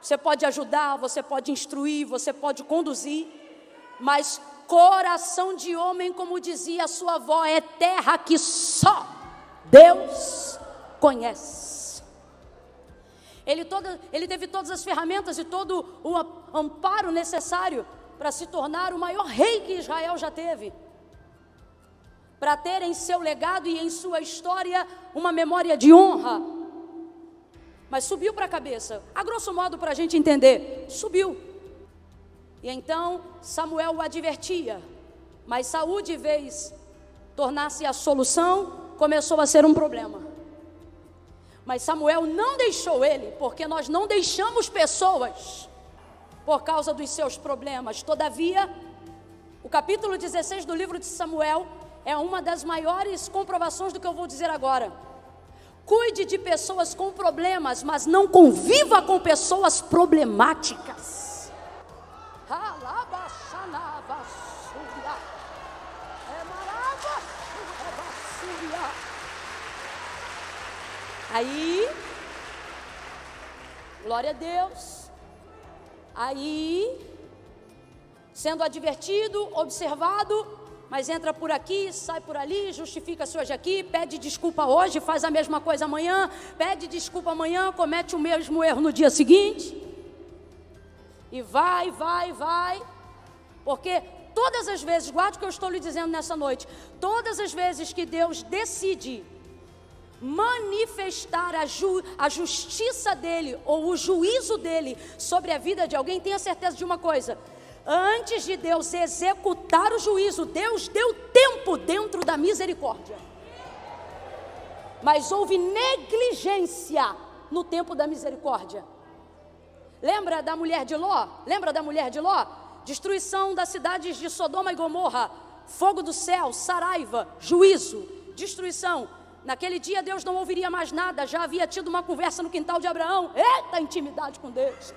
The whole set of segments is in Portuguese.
Você pode ajudar, você pode instruir, você pode conduzir, mas coração de homem, como dizia a sua avó, é terra que só Deus conhece. Ele teve todas as ferramentas e todo o amparo necessário para se tornar o maior rei que Israel já teve, para ter em seu legado e em sua história uma memória de honra. Mas subiu para a cabeça, a grosso modo, para a gente entender, subiu. E então Samuel o advertia, mas Saul, de vez tornar-se a solução, começou a ser um problema. Mas Samuel não deixou ele, porque nós não deixamos pessoas por causa dos seus problemas. Todavia, o capítulo 16 do livro de Samuel é uma das maiores comprovações do que eu vou dizer agora. Cuide de pessoas com problemas, mas não conviva com pessoas problemáticas. Aí, glória a Deus. Aí, sendo advertido, observado, mas entra por aqui, sai por ali, justifica-se hoje aqui, pede desculpa hoje, faz a mesma coisa amanhã, pede desculpa amanhã, comete o mesmo erro no dia seguinte, e vai, porque todas as vezes, guarde o que eu estou lhe dizendo nessa noite, todas as vezes que Deus decide manifestar a justiça dele, ou o juízo dele sobre a vida de alguém, tenha certeza de uma coisa: antes de Deus executar o juízo, Deus deu tempo dentro da misericórdia. Mas houve negligência no tempo da misericórdia. Lembra da mulher de Ló? Destruição das cidades de Sodoma e Gomorra, fogo do céu, saraiva, juízo, destruição. Naquele dia Deus não ouviria mais nada, já havia tido uma conversa no quintal de Abraão. Eita, intimidade com Deus!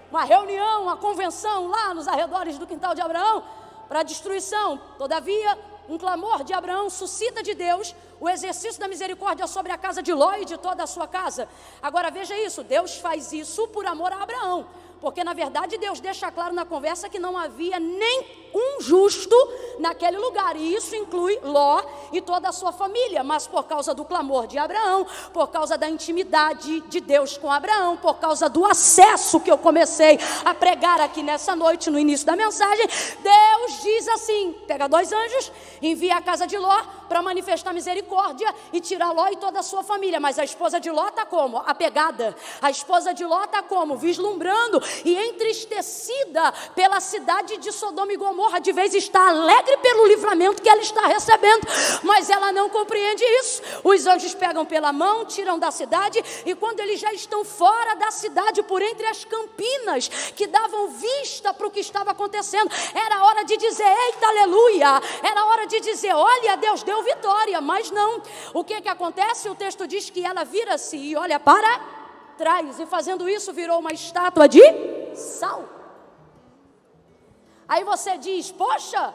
Uma reunião, uma convenção lá nos arredores do quintal de Abraão para destruição. Todavia, um clamor de Abraão suscita de Deus o exercício da misericórdia sobre a casa de Ló e de toda a sua casa. Agora veja isso, Deus faz isso por amor a Abraão, porque na verdade Deus deixa claro na conversa que não havia nem um justo naquele lugar, e isso inclui Ló e toda a sua família. Mas por causa do clamor de Abraão, por causa da intimidade de Deus com Abraão, por causa do acesso que eu comecei a pregar aqui nessa noite, no início da mensagem, Deus diz assim: pega 2 anjos, envia a casa de Ló para manifestar misericórdia e tirar Ló e toda a sua família. Mas a esposa de Ló está como? Apegada. A esposa de Ló está como? Vislumbrando e entristecida pela cidade de Sodoma e Gomorra. De vez está alegre pelo livramento que ela está recebendo, mas ela não compreende isso. Os anjos pegam pela mão, tiram da cidade, e quando eles já estão fora da cidade, por entre as campinas que davam vista para o que estava acontecendo, era hora de dizer eita, aleluia, era hora de dizer olha, Deus deu vitória. Mas não, o que acontece? O texto diz que ela vira-se e olha para trás, e fazendo isso virou uma estátua de sal. Aí você diz: poxa,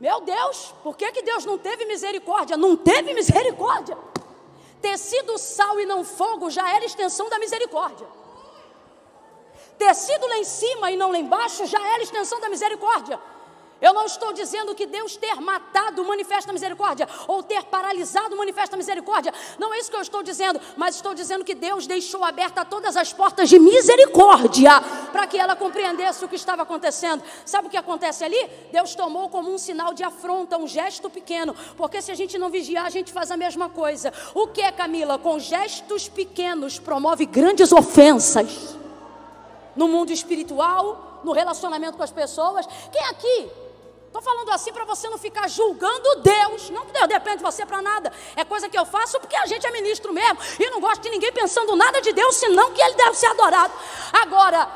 meu Deus, por que Deus não teve misericórdia? Não teve misericórdia. Ter sido sal e não fogo já era extensão da misericórdia. Ter sido lá em cima e não lá embaixo já era extensão da misericórdia. Eu não estou dizendo que Deus ter matado manifesta misericórdia, ou ter paralisado manifesta misericórdia. Não é isso que eu estou dizendo, mas estou dizendo que Deus deixou aberta todas as portas de misericórdia para que ela compreendesse o que estava acontecendo. Sabe o que acontece ali? Deus tomou como um sinal de afronta, um gesto pequeno, porque se a gente não vigiar, a gente faz a mesma coisa. O que, Camila? Com gestos pequenos promove grandes ofensas no mundo espiritual, no relacionamento com as pessoas. Quem aqui? Estou falando assim para você não ficar julgando Deus. Não que Deus depende de você para nada. É coisa que eu faço porque a gente é ministro mesmo. E não gosto de ninguém pensando nada de Deus, senão que Ele deve ser adorado. Agora,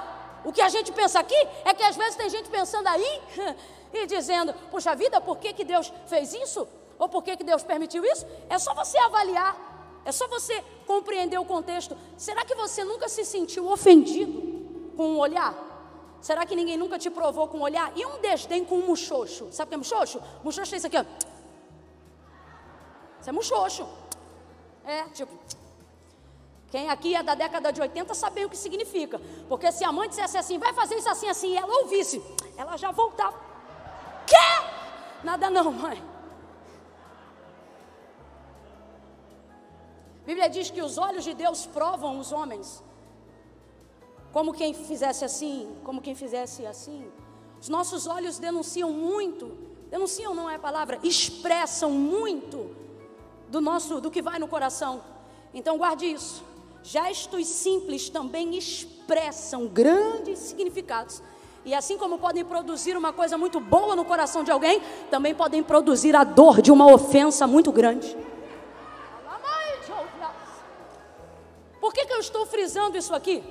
o que a gente pensa aqui é que às vezes tem gente pensando aí e dizendo: puxa vida, por que Deus fez isso? Ou por que Deus permitiu isso? É só você avaliar. É só você compreender o contexto. Será que você nunca se sentiu ofendido com um olhar? Será que ninguém nunca te provou com um olhar? E um desdém com um muxoxo? Sabe o que é muxoxo? Muxoxo é isso aqui, ó. Isso é muxoxo. É, tipo... Quem aqui é da década de 80 sabe o que significa. Porque se a mãe dissesse assim, vai fazer isso assim, assim, e ela ouvisse, ela já voltava. Quê? Nada não, mãe. A Bíblia diz que os olhos de Deus provam os homens. Como quem fizesse assim, como quem fizesse assim. Os nossos olhos denunciam muito. Denunciam não é a palavra, expressam muito do que vai no coração. Então guarde isso. Gestos simples também expressam grandes significados. E assim como podem produzir uma coisa muito boa no coração de alguém, também podem produzir a dor de uma ofensa muito grande. Por que eu estou frisando isso aqui?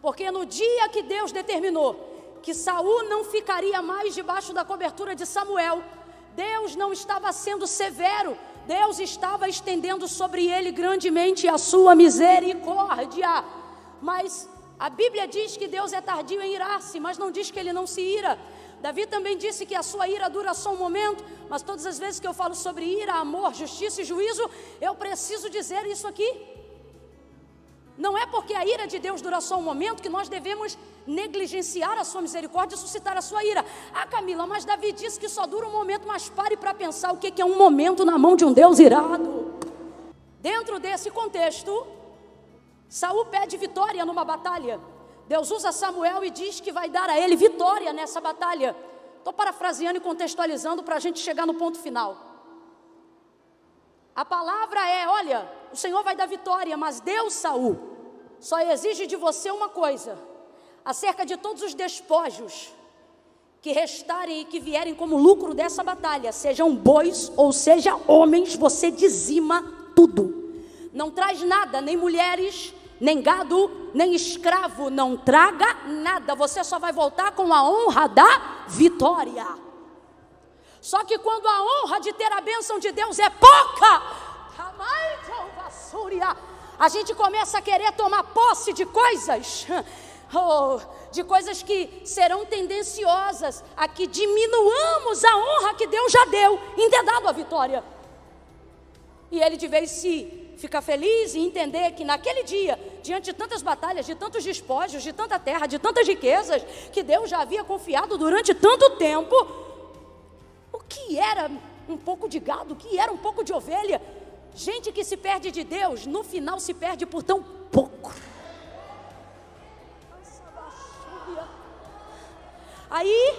Porque no dia que Deus determinou que Saul não ficaria mais debaixo da cobertura de Samuel, Deus não estava sendo severo, Deus estava estendendo sobre ele grandemente a sua misericórdia. Mas a Bíblia diz que Deus é tardio em irar-se, mas não diz que ele não se ira. Davi também disse que a sua ira dura só um momento, mas todas as vezes que eu falo sobre ira, amor, justiça e juízo, eu preciso dizer isso aqui. Não é porque a ira de Deus dura só um momento que nós devemos negligenciar a sua misericórdia e suscitar a sua ira. Ah, Camila, mas Davi disse que só dura um momento, mas pare para pensar o que é um momento na mão de um Deus irado. Dentro desse contexto, Saul pede vitória numa batalha. Deus usa Samuel e diz que vai dar a ele vitória nessa batalha. Estou parafraseando e contextualizando para a gente chegar no ponto final. A palavra é, olha, o Senhor vai dar vitória, mas Deus, Saul, só exige de você uma coisa: acerca de todos os despojos que restarem e que vierem como lucro dessa batalha, sejam bois ou seja homens, você dizima tudo. Não traz nada, nem mulheres, nem gado, nem escravo, não traga nada, você só vai voltar com a honra da vitória. Só que quando a honra de ter a bênção de Deus é pouca, a gente começa a querer tomar posse de coisas, de coisas que serão tendenciosas a que diminuamos a honra que Deus já deu em ter dado a vitória. E ele de vez se ficar feliz e entender que naquele dia, diante de tantas batalhas, de tantos despojos, de tanta terra, de tantas riquezas, que Deus já havia confiado durante tanto tempo, o que era um pouco de gado, o que era um pouco de ovelha? Gente que se perde de Deus, no final se perde por tão pouco. Aí,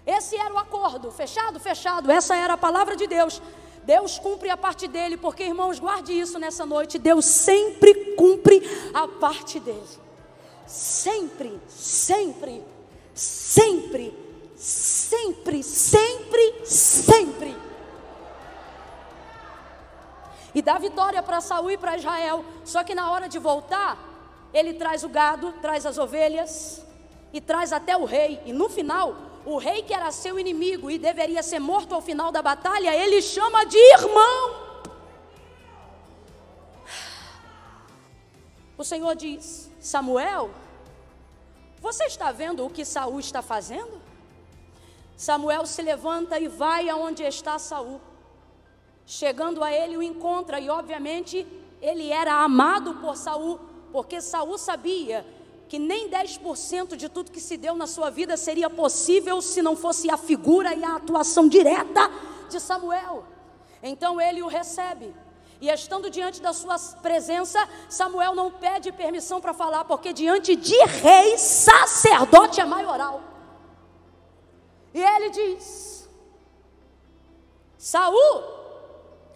esse era o acordo, fechado, fechado, essa era a palavra de Deus. Deus cumpre a parte dele, porque, irmãos, guarde isso nessa noite, Deus sempre cumpre a parte dele. Sempre, sempre, sempre, sempre, sempre, sempre. E dá vitória para Saul e para Israel. Só que na hora de voltar, ele traz o gado, traz as ovelhas e traz até o rei. E no final, o rei que era seu inimigo e deveria ser morto ao final da batalha, ele chama de irmão. O Senhor diz: Samuel, você está vendo o que Saul está fazendo? Samuel se levanta e vai aonde está Saul. Chegando a ele, o encontra, e obviamente ele era amado por Saul, porque Saul sabia que nem 10% de tudo que se deu na sua vida seria possível se não fosse a figura e a atuação direta de Samuel. Então ele o recebe, e estando diante da sua presença, Samuel não pede permissão para falar, porque diante de rei, sacerdote é maioral. E ele diz: Saul,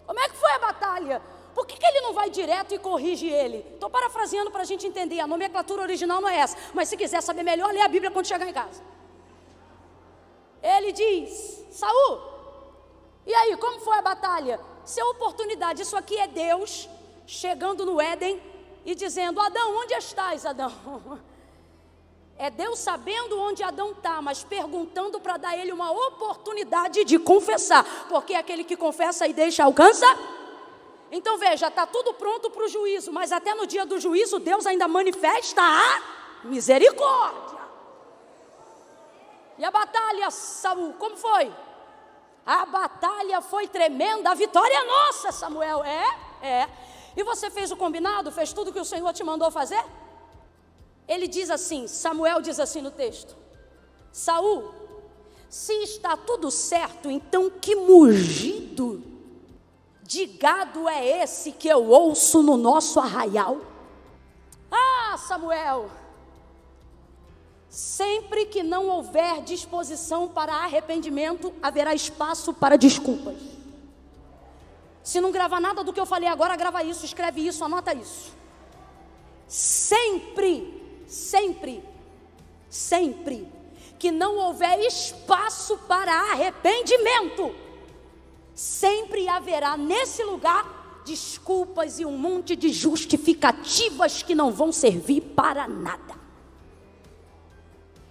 como é que foi a batalha? Por que ele não vai direto e corrige ele? Estou parafraseando para a gente entender, a nomenclatura original não é essa, mas se quiser saber melhor, lê a Bíblia quando chegar em casa. Ele diz: Saul, e aí, como foi a batalha? Seu oportunidade, isso aqui é Deus chegando no Éden e dizendo: Adão, onde estás, Adão? É Deus sabendo onde Adão está, mas perguntando para dar ele uma oportunidade de confessar, porque aquele que confessa e deixa alcança. Então veja, está tudo pronto para o juízo, mas até no dia do juízo Deus ainda manifesta a misericórdia. E a batalha, Saul, como foi? A batalha foi tremenda, a vitória é nossa, Samuel, E você fez o combinado? Fez tudo que o Senhor te mandou fazer? Ele diz assim, Samuel diz assim no texto: Saul, se está tudo certo, então que mugido de gado é esse que eu ouço no nosso arraial? Ah, Samuel, sempre que não houver disposição para arrependimento, haverá espaço para desculpas. Se não gravar nada do que eu falei agora, grava isso, escreve isso, anota isso. Sempre que não houver espaço para arrependimento, sempre haverá nesse lugar desculpas e um monte de justificativas que não vão servir para nada.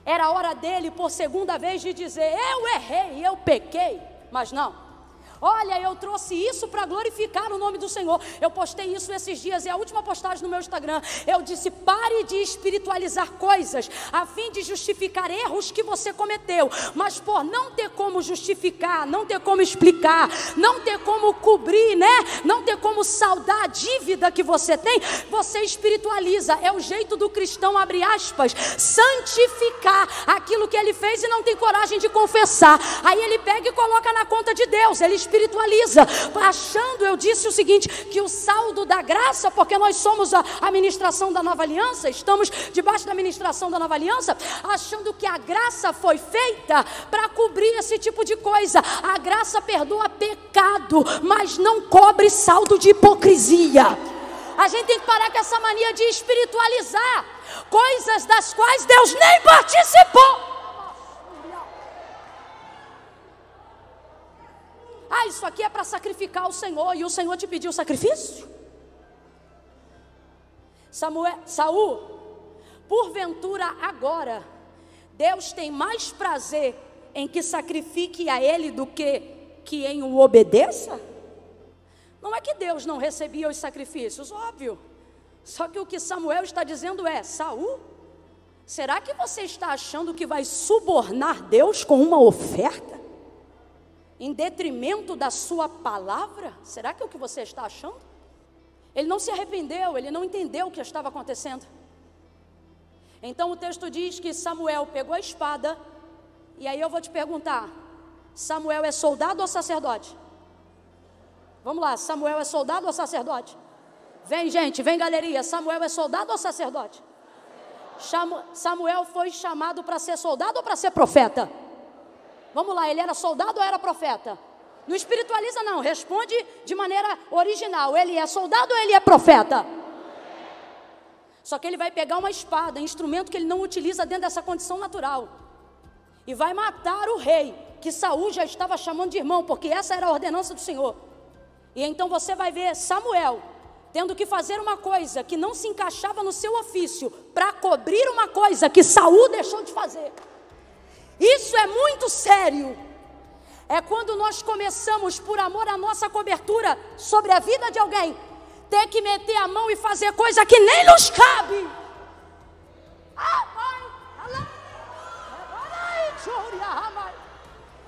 Era a hora dele, por segunda vez, de dizer: eu errei, eu pequei. Mas não. Olha, eu trouxe isso para glorificar o nome do Senhor. Eu postei isso esses dias, é a última postagem no meu Instagram. Eu disse: pare de espiritualizar coisas a fim de justificar erros que você cometeu. Mas por não ter como justificar, não ter como explicar, não ter como cobrir, né? Não ter como saldar a dívida que você tem, você espiritualiza. É o jeito do cristão, abre aspas, santificar aquilo que ele fez e não tem coragem de confessar. Aí ele pega e coloca na conta de Deus, ele espiritualiza, achando, eu disse o seguinte, que o saldo da graça, porque nós somos a ministração da nova aliança, estamos debaixo da ministração da nova aliança, achando que a graça foi feita para cobrir esse tipo de coisa. A graça perdoa pecado, mas não cobre saldo de hipocrisia. A gente tem que parar com essa mania de espiritualizar coisas das quais Deus nem participou. Ah, isso aqui é para sacrificar o Senhor, e o Senhor te pediu sacrifício? Saul, porventura agora, Deus tem mais prazer em que sacrifique a Ele do que em o obedeça? Não é que Deus não recebia os sacrifícios, óbvio. Só que o que Samuel está dizendo é: Saul, será que você está achando que vai subornar Deus com uma oferta? Em detrimento da sua palavra? Será que é o que você está achando? Ele não se arrependeu, ele não entendeu o que estava acontecendo. Então o texto diz que Samuel pegou a espada. E aí eu vou te perguntar: Samuel é soldado ou sacerdote? Vamos lá, Samuel é soldado ou sacerdote? Vem, gente, vem, galeria. Samuel é soldado ou sacerdote? Samuel foi chamado para ser soldado ou para ser profeta? Vamos lá, ele era soldado ou era profeta? Não espiritualiza não, responde de maneira original. Ele é soldado ou ele é profeta? Só que ele vai pegar uma espada, instrumento que ele não utiliza dentro dessa condição natural, e vai matar o rei, que Saul já estava chamando de irmão, porque essa era a ordenança do Senhor. E então você vai ver Samuel tendo que fazer uma coisa que não se encaixava no seu ofício, para cobrir uma coisa que Saul deixou de fazer. Isso é muito sério. É quando nós começamos, por amor à nossa cobertura sobre a vida de alguém, ter que meter a mão e fazer coisa que nem nos cabe.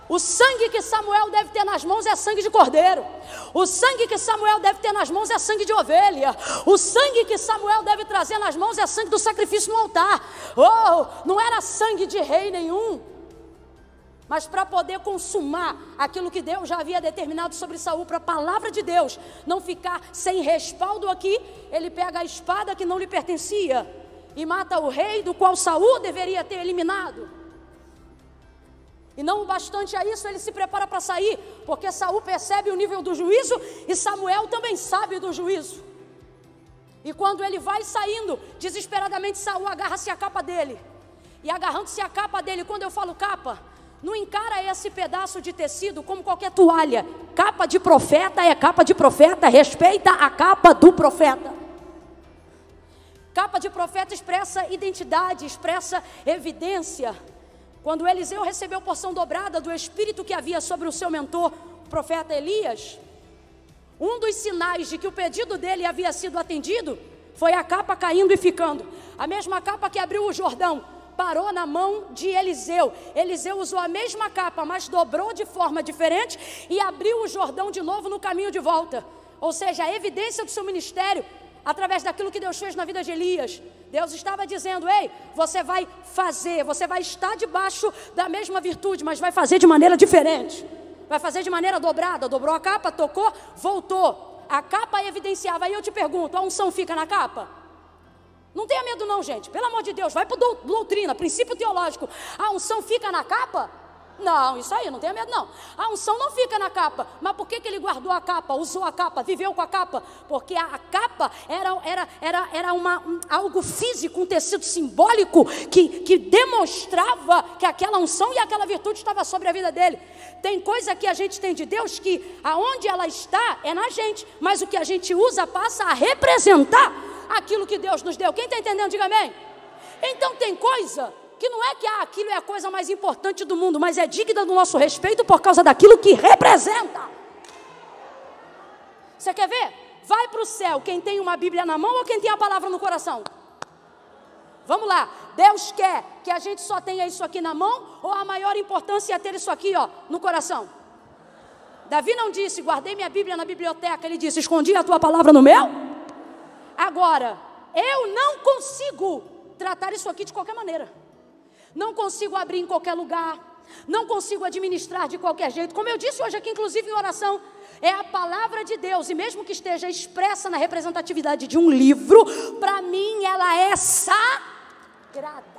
O sangue que Samuel deve ter nas mãos é sangue de cordeiro. O sangue que Samuel deve ter nas mãos é sangue de ovelha. O sangue que Samuel deve trazer nas mãos é sangue do sacrifício no altar. Oh, não era sangue de rei nenhum. Mas para poder consumar aquilo que Deus já havia determinado sobre Saul, para a palavra de Deus não ficar sem respaldo aqui, ele pega a espada que não lhe pertencia e mata o rei do qual Saul deveria ter eliminado. E não bastante a isso, ele se prepara para sair, porque Saul percebe o nível do juízo e Samuel também sabe do juízo. E quando ele vai saindo, desesperadamente Saul agarra-se à capa dele. E agarrando-se à capa dele, quando eu falo capa, não encara esse pedaço de tecido como qualquer toalha. Capa de profeta é capa de profeta, respeita a capa do profeta. Capa de profeta expressa identidade, expressa evidência. Quando Eliseu recebeu porção dobrada do Espírito que havia sobre o seu mentor, o profeta Elias, um dos sinais de que o pedido dele havia sido atendido foi a capa caindo e ficando. A mesma capa que abriu o Jordão parou na mão de Eliseu. Eliseu usou a mesma capa, mas dobrou de forma diferente e abriu o Jordão de novo no caminho de volta. ou seja, a evidência do seu ministério, através daquilo que Deus fez na vida de Elias. Deus estava dizendo: ei, você vai fazer, você vai estar debaixo da mesma virtude, mas vai fazer de maneira diferente, vai fazer de maneira dobrada. Dobrou a capa, tocou, voltou. A capa evidenciava. Aí eu te pergunto, a unção fica na capa? Não tenha medo não, gente, pelo amor de Deus, vai para doutrina, princípio teológico. A unção fica na capa? Não, isso aí, não tenha medo não. A unção não fica na capa. Mas por que ele guardou a capa, usou a capa, viveu com a capa? Porque a capa era algo físico, um tecido simbólico que demonstrava que aquela unção e aquela virtude estava sobre a vida dele. Tem coisa que a gente tem de Deus que aonde ela está é na gente, mas o que a gente usa passa a representar aquilo que Deus nos deu. Quem está entendendo, diga amém. Então tem coisa que não é que aquilo é a coisa mais importante do mundo, mas é digna do nosso respeito por causa daquilo que representa. Você quer ver? Vai para o céu quem tem uma Bíblia na mão ou quem tem a palavra no coração? Vamos lá. Deus quer que a gente só tenha isso aqui na mão, ou a maior importância é ter isso aqui, ó, no coração? Davi não disse: guardei minha Bíblia na biblioteca. Ele disse: escondi a tua palavra no meu. Agora, eu não consigo tratar isso aqui de qualquer maneira. Não consigo abrir em qualquer lugar, não consigo administrar de qualquer jeito. Como eu disse hoje aqui, inclusive em oração, é a palavra de Deus, e mesmo que esteja expressa na representatividade de um livro, para mim ela é sagrada.